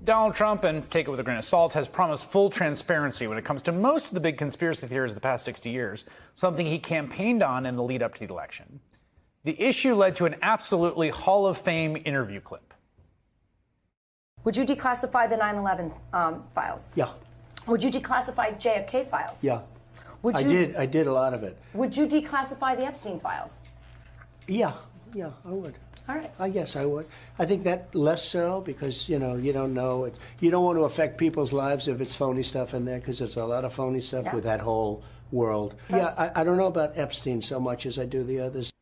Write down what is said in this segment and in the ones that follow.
Donald Trump, and take it with a grain of salt, has promised full transparency when it comes to most of the big conspiracy theories of the past 60 years, something he campaigned on in the lead up to the election. The issue led to an absolutely Hall of Fame interview clip. Would you declassify the 9/11 files? Yeah. Would you declassify JFK files? Yeah. Would you, I did a lot of it. Would you declassify the Epstein files? Yeah, I would. All right. I guess I would. I think that less so because, you don't know. You don't want to affect people's lives if it's phony stuff in there because there's a lot of phony stuff with that whole world. I don't know about Epstein so much as I do the others.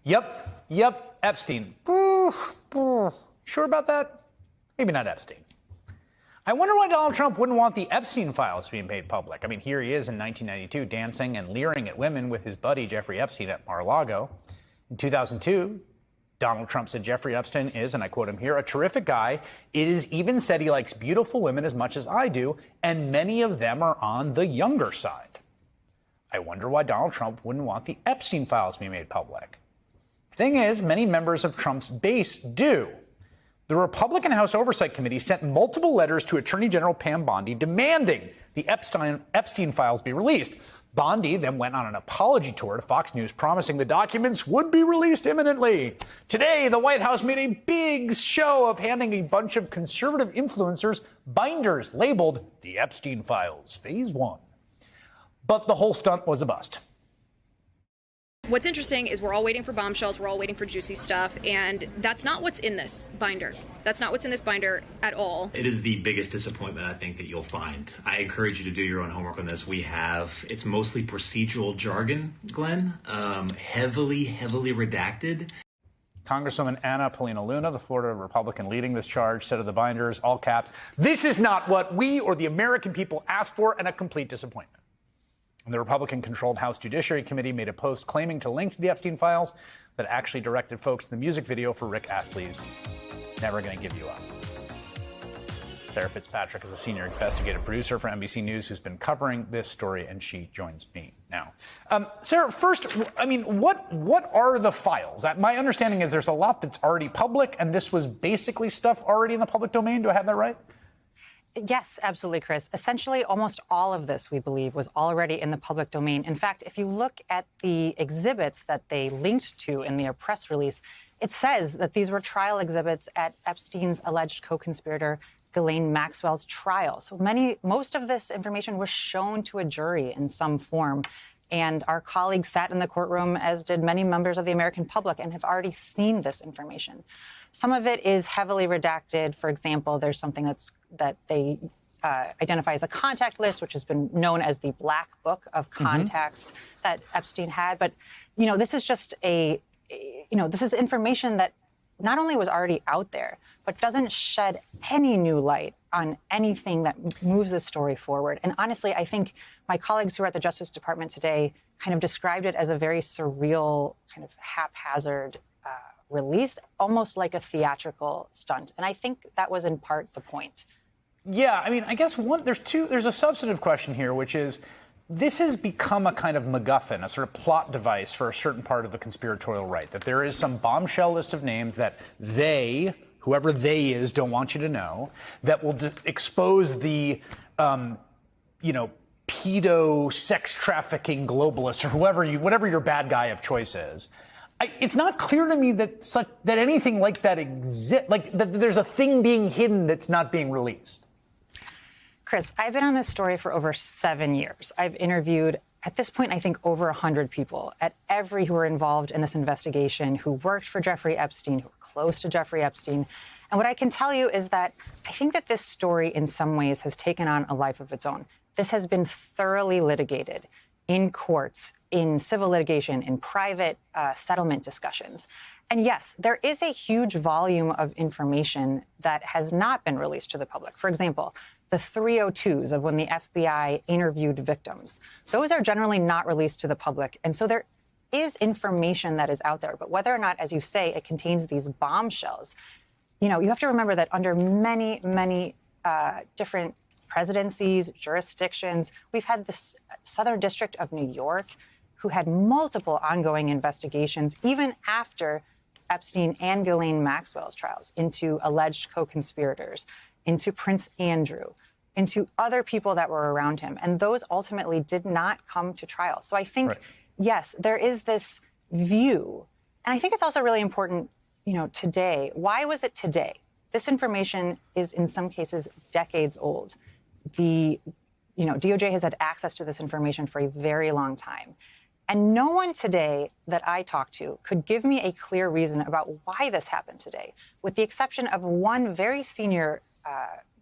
Yep, Epstein. Sure about that? Maybe not Epstein. I wonder why Donald Trump wouldn't want the Epstein files to be made public. I mean, here he is in 1992 dancing and leering at women with his buddy Jeffrey Epstein at Mar-a-Lago. In 2002, Donald Trump said Jeffrey Epstein is, and I quote him here, a terrific guy. It is even said he likes beautiful women as much as I do, and many of them are on the younger side. I wonder why Donald Trump wouldn't want the Epstein files to be made public. Thing is, many members of Trump's base do. The Republican House Oversight Committee sent multiple letters to Attorney General Pam Bondi demanding the Epstein files be released. Bondi then went on an apology tour to Fox News, promising the documents would be released imminently. Today, the White House made a big show of handing a bunch of conservative influencers binders labeled the Epstein Files, Phase 1. But the whole stunt was a bust. What's interesting is we're all waiting for bombshells, we're all waiting for juicy stuff, and that's not what's in this binder. That's not what's in this binder at all. It is the biggest disappointment I think that you'll find. I encourage you to do your own homework on this. It's mostly procedural jargon, Glenn, heavily redacted. Congresswoman Anna Paulina Luna, the Florida Republican leading this charge, said of the binders, all caps, "This is not what we or the American people asked for, and a complete disappointment." And the Republican-controlled House Judiciary Committee made a post claiming to link to the Epstein files that actually directed folks to the music video for Rick Astley's Never Gonna Give You Up. Sarah Fitzpatrick is a senior investigative producer for NBC News who's been covering this story, and she joins me now. Sarah, first, I mean, what are the files? My understanding is there's a lot that's already public, and this was basically stuff already in the public domain. Do I have that right? Yes, absolutely, Chris. Essentially, almost all of this, we believe, was already in the public domain. In fact, if you look at the exhibits that they linked to in their press release, it says that these were trial exhibits at Epstein's alleged co-conspirator Ghislaine Maxwell's trial. So most of this information was shown to a jury in some form. And our colleagues sat in the courtroom, as did many members of the American public, and have already seen this information. Some of it is heavily redacted. For example, there's something that they identify as a contact list, which has been known as the black book of contacts that Epstein had. But, this is just this is information that not only was already out there, but doesn't shed any new light on anything that moves this story forward. And honestly, I think my colleagues who are at the Justice Department today kind of described it as a very surreal, kind of haphazard release, almost like a theatrical stunt. And I think that was in part the point. Yeah, I mean, I guess there's a substantive question here, which is this has become a kind of MacGuffin, a sort of plot device for a certain part of the conspiratorial right, that there is some bombshell list of names that whoever they is, don't want you to know, that will expose the, pedo sex trafficking globalists or whatever your bad guy of choice is. It's not clear to me that anything like that exists, like that there's a thing being hidden that's not being released. Chris, I've been on this story for over 7 years. I've interviewed, at this point, I think over 100 people who were involved in this investigation, who worked for Jeffrey Epstein, who were close to Jeffrey Epstein. And what I can tell you is that I think that this story in some ways has taken on a life of its own. This has been thoroughly litigated in courts, in civil litigation, in private settlement discussions. And yes, there is a huge volume of information that has not been released to the public. For example, the 302s of when the FBI interviewed victims. Those are generally not released to the public. And so there is information that is out there. But whether or not, as you say, it contains these bombshells, you have to remember that under many, many different presidencies, jurisdictions, we've had the Southern District of New York, who had multiple ongoing investigations, even after Epstein and Ghislaine Maxwell's trials, into alleged co-conspirators. into Prince Andrew, into other people that were around him. And those ultimately did not come to trial. So I think, yes, there is this view. And I think it's also really important, today. Why was it today? This information is in some cases decades old. DOJ has had access to this information for a very long time. And no one today that I talked to could give me a clear reason about why this happened today, with the exception of one very senior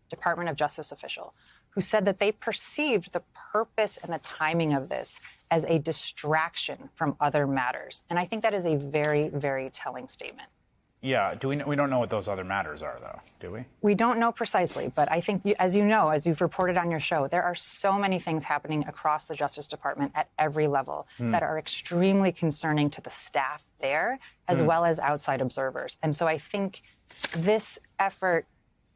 Department of Justice official who said that they perceived the purpose and the timing of this as a distraction from other matters. And I think that is a very, very telling statement. Yeah. We don't know what those other matters are, though, do we? We don't know precisely, but I think, as you've reported on your show, there are so many things happening across the Justice Department at every level that are extremely concerning to the staff there, as well as outside observers. And so I think this effort,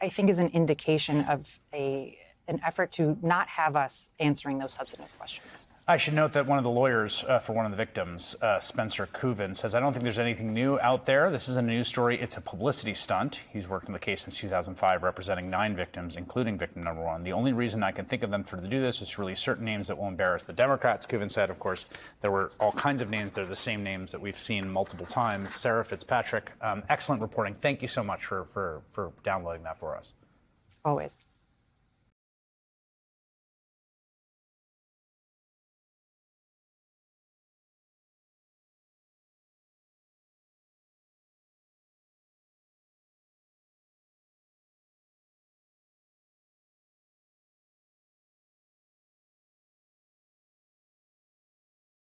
is an indication of an effort to not have us answering those substantive questions. I should note that one of the lawyers for one of the victims, Spencer Kuvin, says, I don't think there's anything new out there. This isn't a news story. It's a publicity stunt. He's worked on the case since 2005, representing 9 victims, including victim number 1. The only reason I can think of them to do this is to release certain names that will embarrass the Democrats. Kuvin said, of course, there were all kinds of names. They're the same names that we've seen multiple times. Sarah Fitzpatrick, excellent reporting. Thank you so much for downloading that for us. Always.